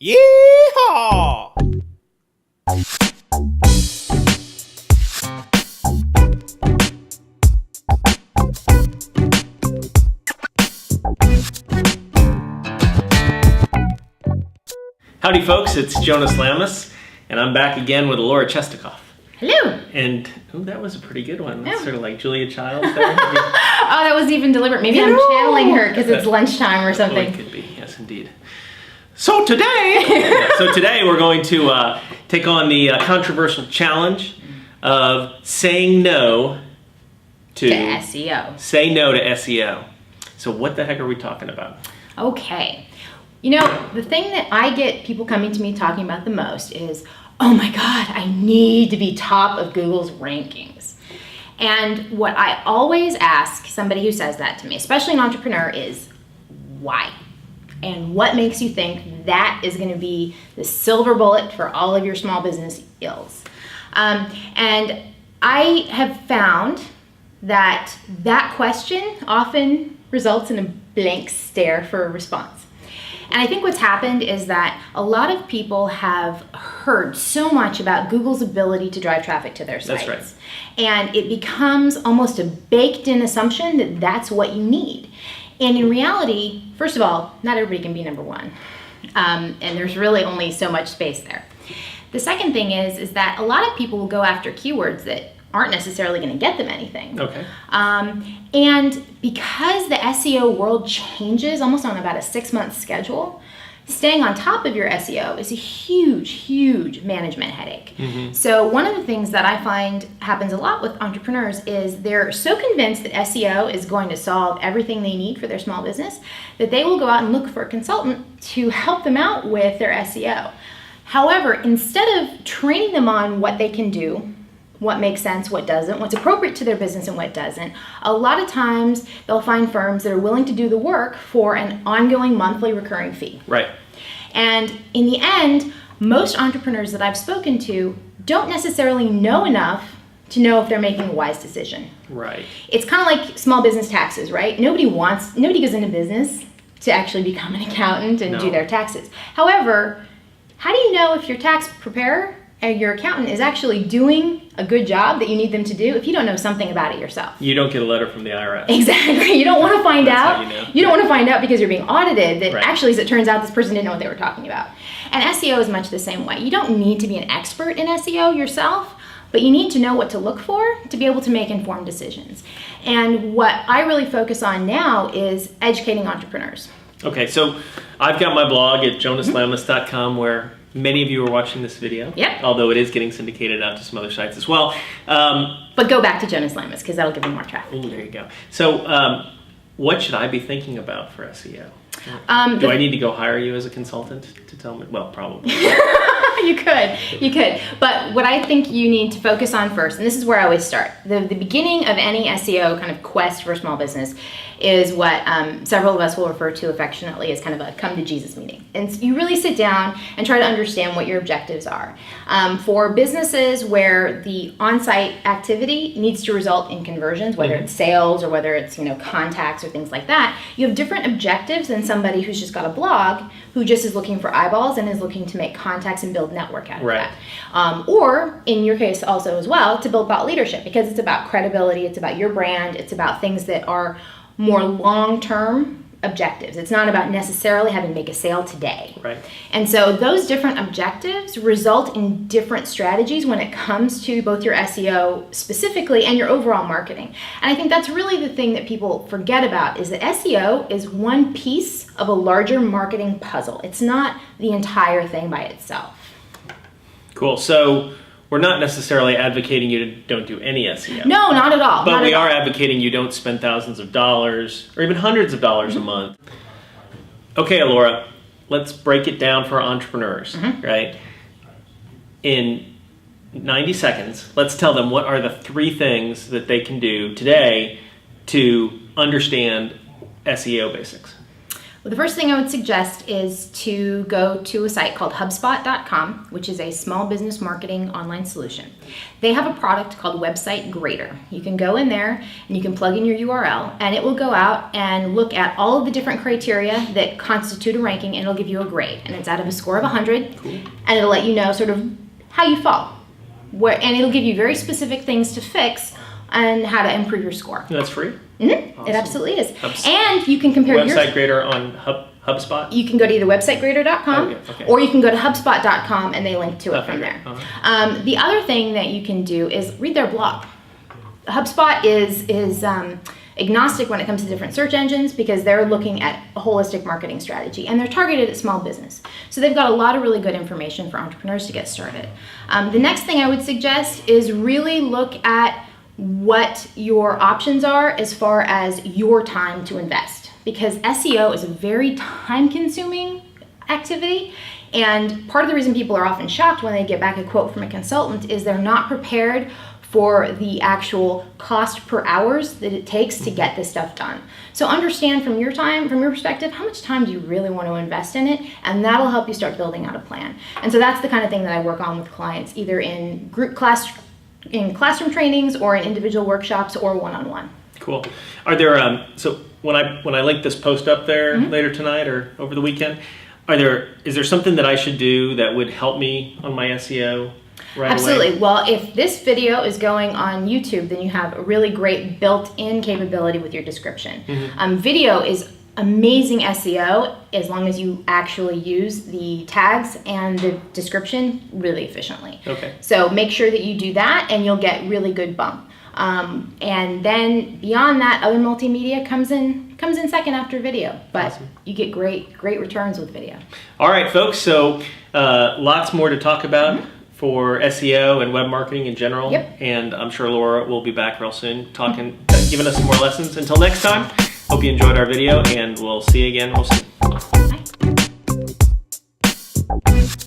Yeehaw! Howdy folks, it's Jonas Lamas, and I'm back again with Alora Chestikoff. Hello. And, oh, that was a pretty good one. That's Yeah. sort of like Julia Childs there. Oh, that was even deliberate. Maybe I'm channeling her because it's lunchtime or Oh, something. it could be, yes indeed. So today we're going to take on the controversial challenge of saying no to SEO. Say no to SEO. So what the heck are we talking about? Okay. You know, the thing that I get people coming to me talking about the most is, oh my God, I need to be top of Google's rankings. And what I always ask somebody who says that to me, especially an entrepreneur, is why? And what makes you think that is going to be the silver bullet for all of your small business ills? And I have found that that question often results in a blank stare for a response. And I think what's happened is that a lot of people have heard so much about Google's ability to drive traffic to their sites. That's right. And it becomes almost a baked-in assumption that that's what you need. And in reality, first of all, not everybody can be number one. And there's really only so much space there. The second thing is that a lot of people will go after keywords that aren't necessarily going to get them anything. Okay. And because the SEO world changes almost on about a 6-month schedule, staying on top of your SEO is a huge, huge management headache. Mm-hmm. So one of the things that I find happens a lot with entrepreneurs is they're so convinced that SEO is going to solve everything they need for their small business that they will go out and look for a consultant to help them out with their SEO. However, instead of training them on what they can do, what makes sense, what doesn't, what's appropriate to their business and what doesn't, a lot of times they'll find firms that are willing to do the work for an ongoing monthly recurring fee. Right. And in the end, most entrepreneurs that I've spoken to don't necessarily know enough to know if they're making a wise decision. Right. It's kind of like small business taxes, right? Nobody goes into business to actually become an accountant and do their taxes. However, how do you know if your tax preparer and your accountant is actually doing a good job that you need them to do if you don't know something about it yourself? You don't get a letter from the IRS. Exactly. You don't want to find That's out. how you know. You don't want to find out because you're being audited that Right. actually, as it turns out, this person didn't know what they were talking about. And SEO is much the same way. You don't need to be an expert in SEO yourself, but you need to know what to look for to be able to make informed decisions. And what I really focus on now is educating entrepreneurs. Okay, so I've got my blog at jonaslamas.com where many of you are watching this video. Yep. Although it is getting syndicated out to some other sites as well. But go back to Jonas Lamas because that'll give you more traffic. Oh, there you go. So what should I be thinking about for SEO? Do I need to go hire you as a consultant to tell me? Well, probably. You could. But what I think you need to focus on first, and this is where I always start, the beginning of any SEO kind of quest for a small business is what several of us will refer to affectionately as kind of a come to Jesus meeting. And you really sit down and try to understand what your objectives are. For businesses where the on-site activity needs to result in conversions, whether it's sales or whether it's contacts or things like that, you have different objectives than somebody who's just got a blog who just is looking for eyeballs and is looking to make contacts and build network out of Right. that. Or in your case also as well, to build thought leadership because it's about credibility, it's about your brand, it's about things that are more long-term objectives. It's not about necessarily having to make a sale today. Right. And so those different objectives result in different strategies when it comes to both your SEO specifically and your overall marketing. And I think that's really the thing that people forget about is that SEO is one piece of a larger marketing puzzle. It's not the entire thing by itself. Cool. So we're not necessarily advocating you don't do any SEO. No, not at all. But we are advocating you don't spend thousands of dollars or even hundreds of dollars a month. Okay, Alora, let's break it down for entrepreneurs, right? In 90 seconds, let's tell them what are the 3 things that they can do today to understand SEO basics. Well, the first thing I would suggest is to go to a site called HubSpot.com, which is a small business marketing online solution. They have a product called Website Grader. You can go in there and you can plug in your URL, and it will go out and look at all of the different criteria that constitute a ranking, and it'll give you a grade. And it's out of a score of 100, Cool. and it'll let you know sort of how you fall. And it'll give you very specific things to fix and how to improve your score. That's free? Mm-hmm. Awesome. It absolutely is. And you can compare Website Grader on HubSpot? You can go to either websitegrader.com Okay. or you can go to HubSpot.com and they link to it Okay, from great. there. Uh-huh. The other thing that you can do is read their blog. HubSpot is agnostic when it comes to different search engines because they're looking at a holistic marketing strategy and they're targeted at small business. So they've got a lot of really good information for entrepreneurs to get started. The next thing I would suggest is really look at what your options are as far as your time to invest, because SEO is a very time-consuming activity, and part of the reason people are often shocked when they get back a quote from a consultant is they're not prepared for the actual cost per hours that it takes to get this stuff done. So understand from your perspective, how much time do you really want to invest in it, and that'll help you start building out a plan. And so that's the kind of thing that I work on with clients, either in classroom trainings or in individual workshops or one-on-one. Cool. Are there so when I link this post up there later tonight or over the weekend, is there something that I should do that would help me on my SEO right Absolutely. away? Well, if this video is going on YouTube, then you have a really great built-in capability with your description. Video is amazing SEO as long as you actually use the tags and the description really efficiently. Okay. So make sure that you do that and you'll get really good bump. And then beyond that, other multimedia comes in second after video, but Awesome. You get great returns with video. All right, folks. So lots more to talk about for SEO and web marketing in general. Yep. And I'm sure Laura will be back real soon giving us some more lessons. Until next time, hope you enjoyed our video, and we'll see you again real soon. Bye.